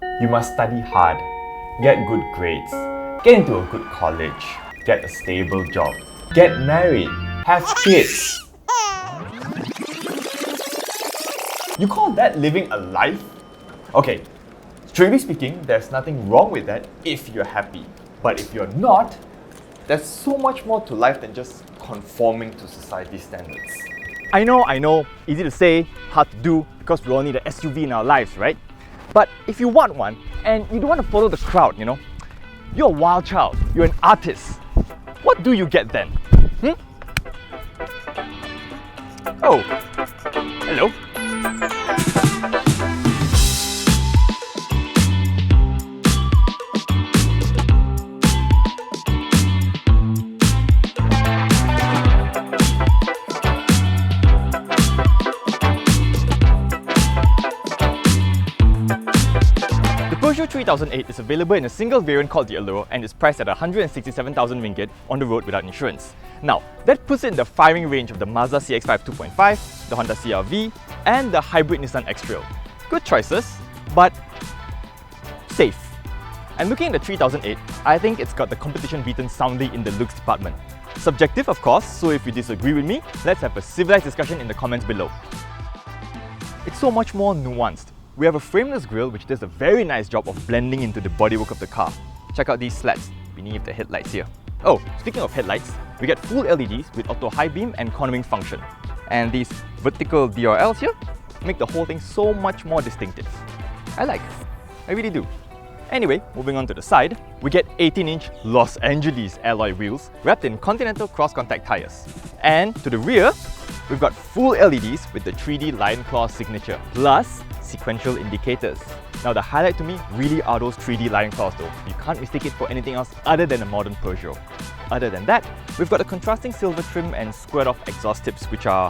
You must study hard, get good grades, get into a good college, get a stable job, get married, have kids. You call that living a life? Okay, strictly speaking, there's nothing wrong with that if you're happy. But if you're not, there's so much more to life than just conforming to society's standards. I know, easy to say, hard to do, because we all need an SUV in our lives, right? But if you want one, and you don't want to follow the crowd, you're a wild child, you're an artist, what do you get then? Oh, hello. The Peugeot 3008 is available in a single variant called the Allure and is priced at 167,000 ringgit on the road without insurance. Now, that puts it in the firing range of the Mazda CX-5 2.5, the Honda CR-V, and the hybrid Nissan X-Trail. Good choices, but safe. And looking at the 3008, I think it's got the competition beaten soundly in the looks department. Subjective, of course, so if you disagree with me, let's have a civilized discussion in the comments below. It's so much more nuanced. We have a frameless grille which does a very nice job of blending into the bodywork of the car. Check out these slats beneath the headlights here. Oh, speaking of headlights, we get full LEDs with auto high beam and cornering function. And these vertical DRLs here make the whole thing so much more distinctive. I like it. I really do. Anyway, moving on to the side, we get 18-inch Los Angeles alloy wheels wrapped in Continental cross-contact tyres. And to the rear, we've got full LEDs with the 3D Lion Claw signature, plus sequential indicators. Now the highlight to me really are those 3D Lion Claws though. You can't mistake it for anything else other than a modern Peugeot. Other than that, we've got a contrasting silver trim and squared off exhaust tips which are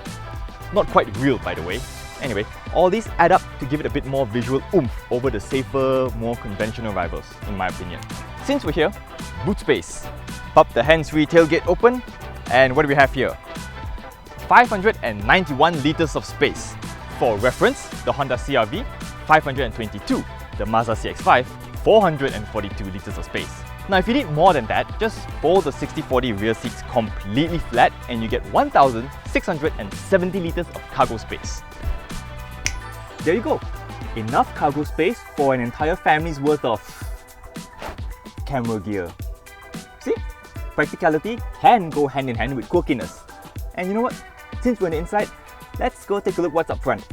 not quite real by the way. Anyway, all these add up to give it a bit more visual oomph over the safer, more conventional rivals, in my opinion. Since we're here, boot space. Pop the hands-free tailgate open, and what do we have here? 591 litres of space. For reference, the Honda CR-V, 522, the Mazda CX-5, 442 litres of space. Now if you need more than that, just fold the 60/40 rear seats completely flat and you get 1,670 litres of cargo space. There you go, enough cargo space for an entire family's worth of camera gear. See? Practicality can go hand in hand with quirkiness. And you know what? Since we're on the inside, let's go take a look what's up front.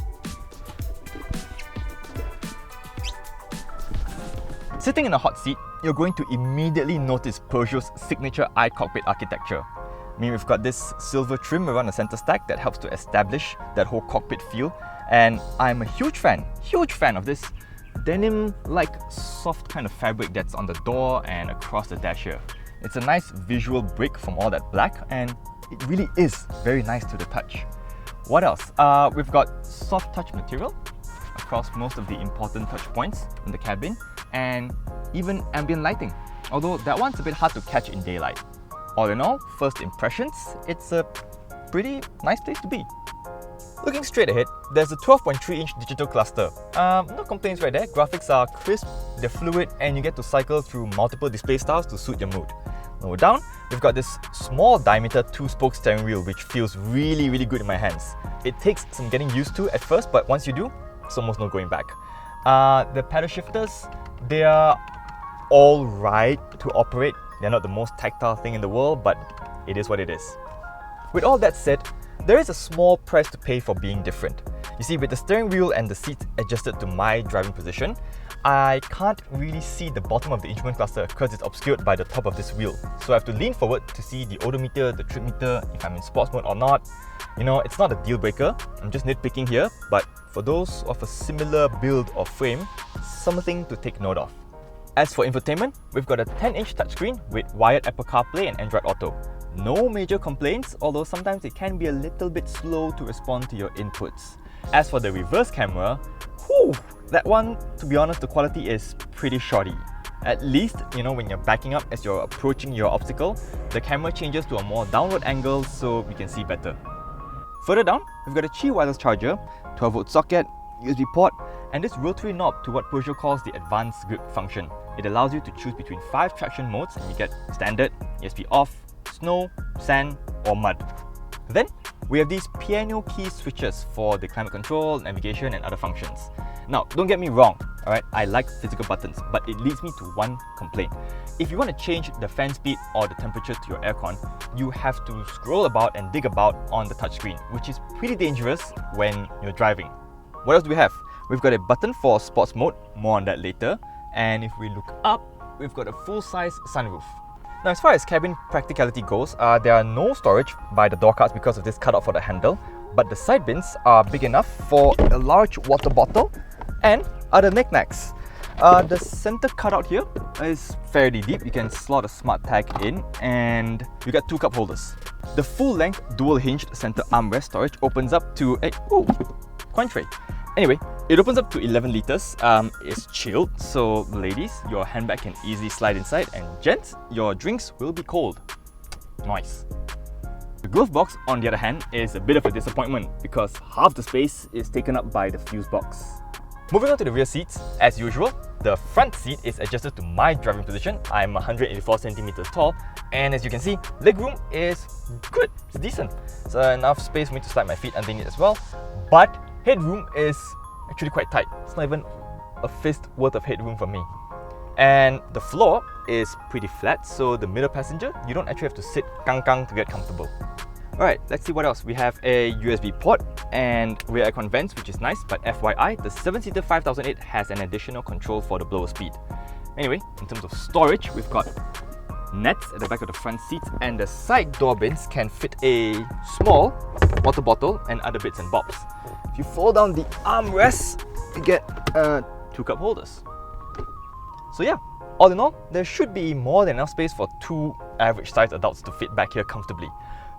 Sitting in a hot seat, you're going to immediately notice Peugeot's signature iCockpit architecture. I mean, we've got this silver trim around the center stack that helps to establish that whole cockpit feel. And I'm a huge fan of this denim-like soft kind of fabric that's on the door and across the dash here. It's a nice visual break from all that black and it really is very nice to the touch. What else? We've got soft touch material across most of the important touch points in the cabin and even ambient lighting, although that one's a bit hard to catch in daylight. All in all, first impressions, it's a pretty nice place to be. Looking straight ahead, there's a 12.3-inch digital cluster. No complaints right there, graphics are crisp, they're fluid and you get to cycle through multiple display styles to suit your mood. Lower down, we've got this small diameter 2-spoke steering wheel which feels really good in my hands. It takes some getting used to at first, but once you do, it's almost no going back. The paddle shifters, they are alright to operate. They're not the most tactile thing in the world, but it is what it is. With all that said, there is a small price to pay for being different. You see, with the steering wheel and the seats adjusted to my driving position, I can't really see the bottom of the instrument cluster because it's obscured by the top of this wheel. So I have to lean forward to see the odometer, the trip meter, if I'm in sports mode or not. You know, it's not a deal breaker, I'm just nitpicking here, but for those of a similar build or frame, something to take note of. As for infotainment, we've got a 10-inch touchscreen with wired Apple CarPlay and Android Auto. No major complaints, although sometimes it can be a little bit slow to respond to your inputs. As for the reverse camera, that one, to be honest, the quality is pretty shoddy. At least, when you're backing up as you're approaching your obstacle, the camera changes to a more downward angle so we can see better. Further down, we've got a Qi wireless charger, 12-volt socket, USB port, and this rotary knob to what Peugeot calls the advanced grip function. It allows you to choose between 5 traction modes, and you get standard, ESP off, snow, sand or mud. Then we have these piano key switches for the climate control, navigation and other functions. Now, don't get me wrong, alright, I like physical buttons, but it leads me to one complaint. If you want to change the fan speed or the temperature to your aircon, you have to scroll about and dig about on the touchscreen, which is pretty dangerous when you're driving. What else do we have? We've got a button for sports mode, more on that later, and if we look up, we've got a full-size sunroof. Now, as far as cabin practicality goes, there are no storage by the door cards because of this cutout for the handle, but the side bins are big enough for a large water bottle and other knickknacks. The center cutout here is fairly deep. You can slot a smart tag in, and you got 2 cup holders. The full-length dual-hinged center armrest storage opens up to a coin tray. Anyway, it opens up to 11 litres. It's chilled, so ladies, your handbag can easily slide inside, and gents, your drinks will be cold. Nice. The glove box, on the other hand, is a bit of a disappointment because half the space is taken up by the fuse box. Moving on to the rear seats, as usual, the front seat is adjusted to my driving position. I'm 184 centimeters tall, and as you can see, legroom is good, it's decent. So enough space for me to slide my feet underneath as well, but headroom is actually quite tight. It's not even a fist worth of headroom for me. And the floor is pretty flat, so the middle passenger, you don't actually have to sit kang-kang to get comfortable. Alright, let's see what else. We have a USB port and rear aircon vents, which is nice, but FYI, the 7-seater 5008 has an additional control for the blower speed. Anyway, in terms of storage, we've got nets at the back of the front seats, and the side door bins can fit a small water bottle and other bits and bobs. If you fold down the armrests, you get 2 cup holders. So yeah, all in all, there should be more than enough space for 2 average-sized adults to fit back here comfortably.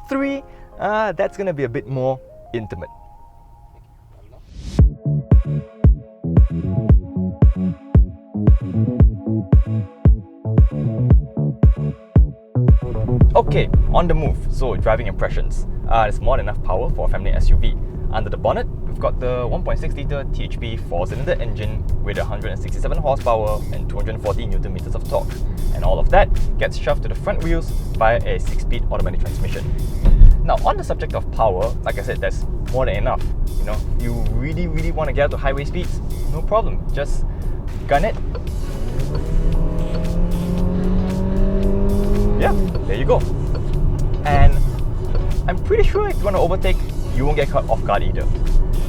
3, that's gonna be a bit more intimate. Okay, on the move, so driving impressions. There's more than enough power for a family SUV. Under the bonnet, we've got the 1.6-litre THP 4-cylinder engine with 167 horsepower and 240 Nm of torque. And all of that gets shoved to the front wheels via a 6-speed automatic transmission. Now, on the subject of power, like I said, there's more than enough. You know, if you really want to get up to highway speeds, no problem. Just gun it. Yeah, there you go. And I'm pretty sure if you want to overtake, you won't get caught off guard either.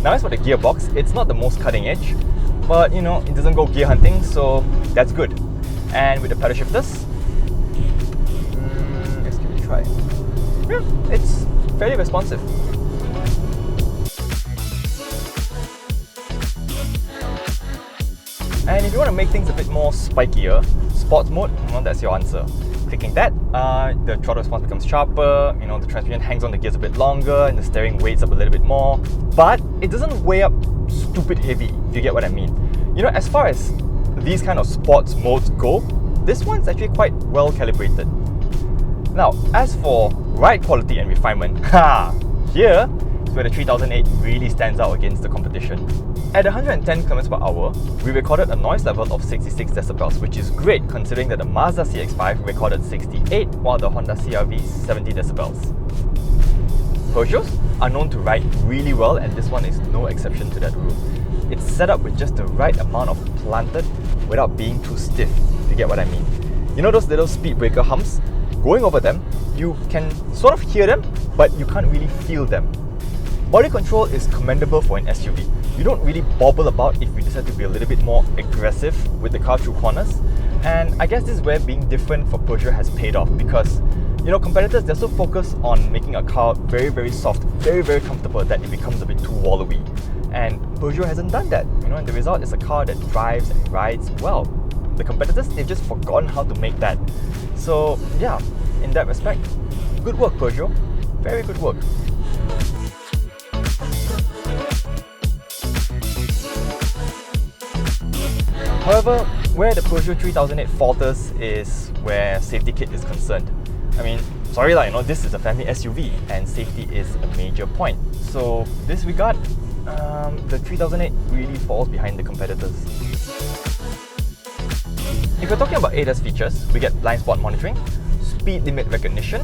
Now, as for the gearbox, it's not the most cutting edge, but you know, it doesn't go gear hunting, so that's good. And with the pedal shifters, let's give it a try. Yeah, it's fairly responsive. And if you want to make things a bit more spikier, sports mode, well, that's your answer. Clicking that, the throttle response becomes sharper, you know, the transmission hangs on the gears a bit longer, and the steering weights up a little bit more. But it doesn't weigh up stupid heavy, if you get what I mean. You know, as far as these kind of sports modes go, this one's actually quite well calibrated. Now, as for ride quality and refinement, here is where the 3008 really stands out against the competition. At 110 km/h, we recorded a noise level of 66 decibels, which is great considering that the Mazda CX-5 recorded 68 while the Honda CR-V is 70 decibels. Peugeots are known to ride really well, and this one is no exception to that rule. It's set up with just the right amount of planted without being too stiff, if you get what I mean. You know those little speed breaker humps? Going over them, you can sort of hear them, but you can't really feel them. Body control is commendable for an SUV. You don't really bobble about if you decide to be a little bit more aggressive with the car through corners. And I guess this is where being different for Peugeot has paid off, because you know, competitors, they're so focused on making a car very soft, very comfortable that it becomes a bit too wallowy. And Peugeot hasn't done that, you know, and the result is a car that drives and rides well. The competitors, they've just forgotten how to make that. So yeah, in that respect, good work Peugeot, very good work. However, where the Peugeot 3008 falters is where safety kit is concerned. I mean, sorry lah, you know, this is a family SUV and safety is a major point. So this regard, the 3008 really falls behind the competitors. If we're talking about ADAS features, we get blind spot monitoring, speed limit recognition,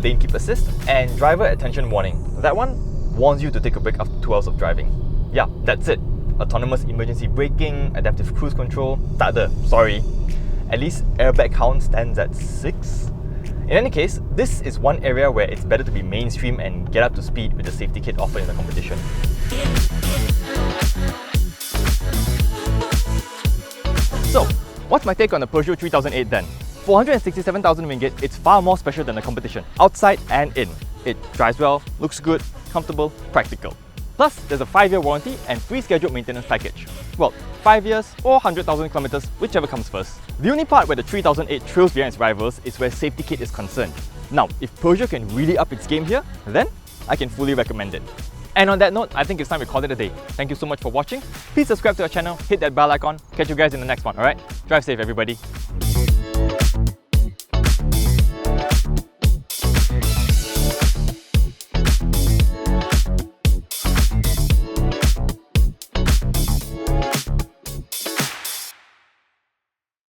lane keep assist, and driver attention warning. That one warns you to take a break after 2 hours of driving. Yeah, that's it. Autonomous emergency braking, adaptive cruise control, tak ada, sorry. At least airbag count stands at 6. In any case, this is one area where it's better to be mainstream and get up to speed with the safety kit offered in the competition. So, what's my take on the Peugeot 3008 then? 467,000 ringgit, it's far more special than the competition, outside and in. It drives well, looks good, comfortable, practical. Plus, there's a 5-year warranty and free scheduled maintenance package. Well, 5 years or 100,000 kilometers, whichever comes first. The only part where the 3008 trails behind its rivals is where safety kit is concerned. Now, if Peugeot can really up its game here, then I can fully recommend it. And on that note, I think it's time we call it a day. Thank you so much for watching. Please subscribe to our channel, hit that bell icon. Catch you guys in the next one, alright? Drive safe, everybody.